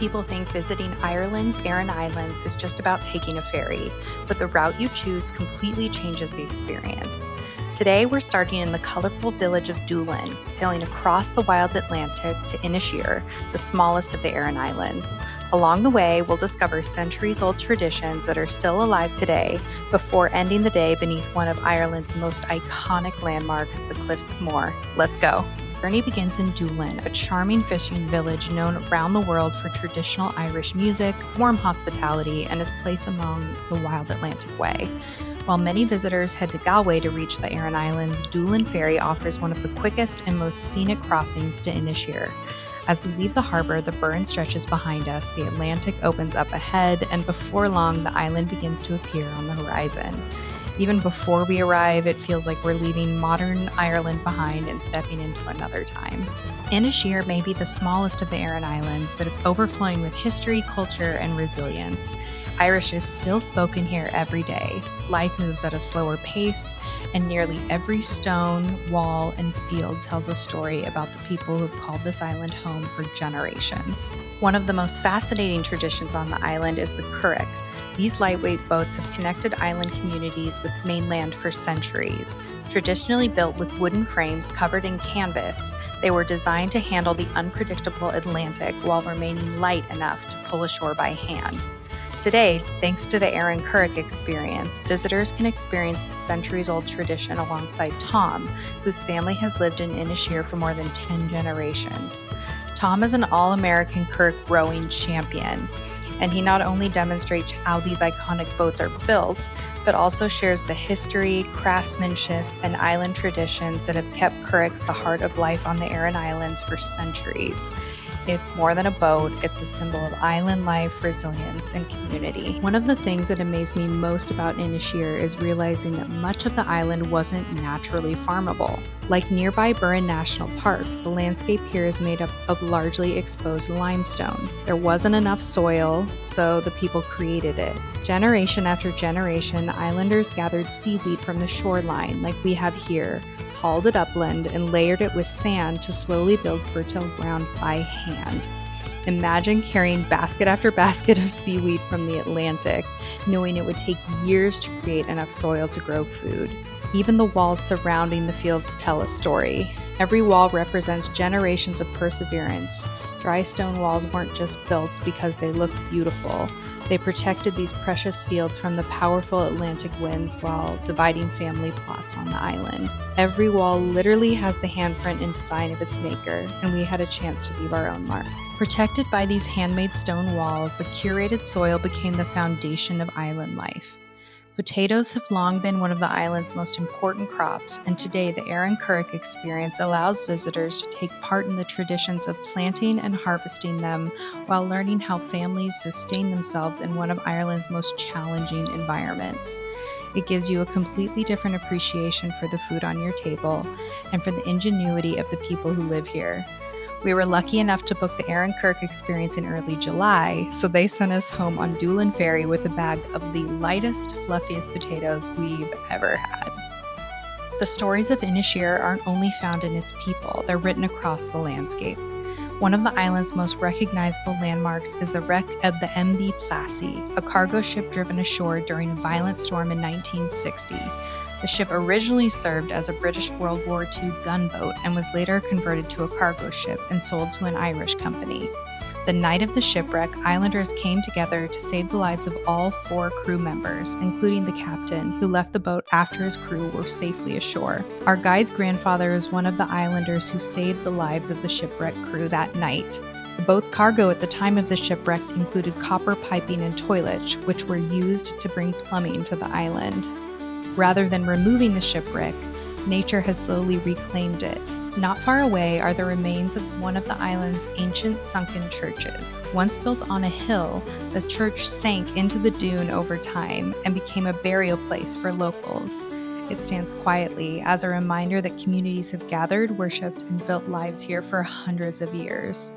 people think visiting Ireland's Aran Islands is just about taking a ferry, but the route you choose completely changes the experience. Today, we're starting in the colorful village of Doolin, sailing across the wild Atlantic to Inis Oírr, the smallest of the Aran Islands. Along the way, we'll discover centuries-old traditions that are still alive today before ending the day beneath one of Ireland's most iconic landmarks, the Cliffs of Moher. Let's go. The journey begins in Doolin, a charming fishing village known around the world for traditional Irish music, warm hospitality, and its place among the wild Atlantic Way. While many visitors head to Galway to reach the Aran Islands, Doolin Ferry offers one of the quickest and most scenic crossings to Inis Oírr. As we leave the harbor, the burn stretches behind us, the Atlantic opens up ahead, and before long, the island begins to appear on the horizon. Even before we arrive, it feels like we're leaving modern Ireland behind and stepping into another time. Inis Oírr may be the smallest of the Aran Islands, but it's overflowing with history, culture, and resilience. Irish is still spoken here every day. Life moves at a slower pace, and nearly every stone, wall, and field tells a story about the people who've called this island home for generations. One of the most fascinating traditions on the island is the Currach. These lightweight boats have connected island communities with mainland for centuries. Traditionally built with wooden frames covered in canvas, they were designed to handle the unpredictable Atlantic while remaining light enough to pull ashore by hand. Today, thanks to the Aran Currach experience, visitors can experience the centuries-old tradition alongside Tom, whose family has lived in Inis Oírr for more than 10 generations. Tom is an all-American Currach rowing champion, and he not only demonstrates how these iconic boats are built, but also shares the history, craftsmanship, and island traditions that have kept Currachs the heart of life on the Aran Islands for centuries. It's more than a boat, it's a symbol of island life, resilience, and community. One of the things that amazed me most about Inis Oírr is realizing that much of the island wasn't naturally farmable. Like nearby Burren National Park, the landscape here is made up of largely exposed limestone. There wasn't enough soil, so the people created it. Generation after generation, islanders gathered seaweed from the shoreline, like we have here, hauled it upland, and layered it with sand to slowly build fertile ground by hand. Imagine carrying basket after basket of seaweed from the Atlantic, knowing it would take years to create enough soil to grow food. Even the walls surrounding the fields tell a story. Every wall represents generations of perseverance. Dry stone walls weren't just built because they looked beautiful. They protected these precious fields from the powerful Atlantic winds while dividing family plots on the island. Every wall literally has the handprint and design of its maker, and we had a chance to leave our own mark. Protected by these handmade stone walls, the curated soil became the foundation of island life. Potatoes have long been one of the island's most important crops, and today the Aran Currach experience allows visitors to take part in the traditions of planting and harvesting them while learning how families sustain themselves in one of Ireland's most challenging environments. It gives you a completely different appreciation for the food on your table and for the ingenuity of the people who live here. We were lucky enough to book the Aran Currach experience in early July, so they sent us home on Doolin Ferry with a bag of the lightest, fluffiest potatoes we've ever had. The stories of Inis Oírr aren't only found in its people, they're written across the landscape. One of the island's most recognizable landmarks is the wreck of the MV Plassey, a cargo ship driven ashore during a violent storm in 1960. The ship originally served as a British World War II gunboat and was later converted to a cargo ship and sold to an Irish company. The night of the shipwreck, islanders came together to save the lives of all 4 crew members, including the captain, who left the boat after his crew were safely ashore. Our guide's grandfather is one of the islanders who saved the lives of the shipwreck crew that night. The boat's cargo at the time of the shipwreck included copper piping and toilets, which were used to bring plumbing to the island. Rather than removing the shipwreck, nature has slowly reclaimed it. Not far away are the remains of one of the island's ancient sunken churches. Once built on a hill, the church sank into the dune over time and became a burial place for locals. It stands quietly as a reminder that communities have gathered, worshipped, and built lives here for hundreds of years.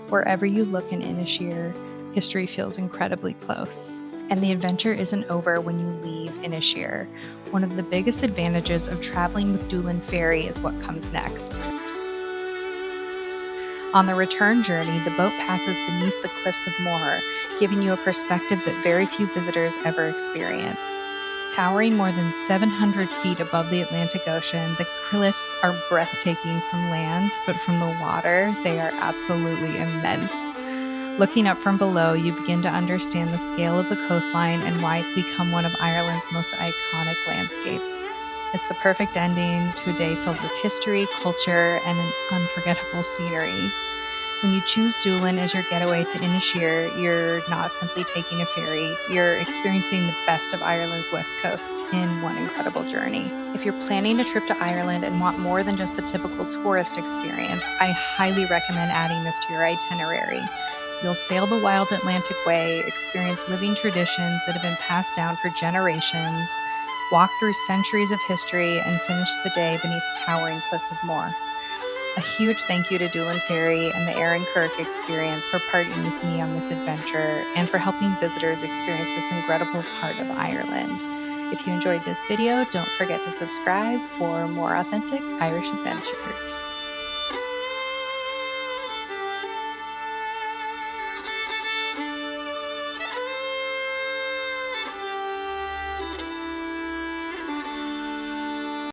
Wherever you look in Inis Oírr, history feels incredibly close. And the adventure isn't over when you leave Inis Oírr. One of the biggest advantages of traveling with Doolin Ferry is what comes next. On the return journey, the boat passes beneath the cliffs of Moher, giving you a perspective that very few visitors ever experience. Towering more than 700 feet above the Atlantic Ocean, the cliffs are breathtaking from land, but from the water, they are absolutely immense. Looking up from below, you begin to understand the scale of the coastline and why it's become one of Ireland's most iconic landscapes. It's the perfect ending to a day filled with history, culture, and an unforgettable scenery. When you choose Doolin as your getaway to Inis Oírr, you're not simply taking a ferry, you're experiencing the best of Ireland's west coast in one incredible journey. If you're planning a trip to Ireland and want more than just the typical tourist experience, I highly recommend adding this to your itinerary. You'll sail the wild Atlantic Way, experience living traditions that have been passed down for generations, walk through centuries of history, and finish the day beneath the towering cliffs of Moher. A huge thank you to Doolin Ferry and the Aran Currach experience for partnering with me on this adventure and for helping visitors experience this incredible part of Ireland. If you enjoyed this video, don't forget to subscribe for more authentic Irish adventures.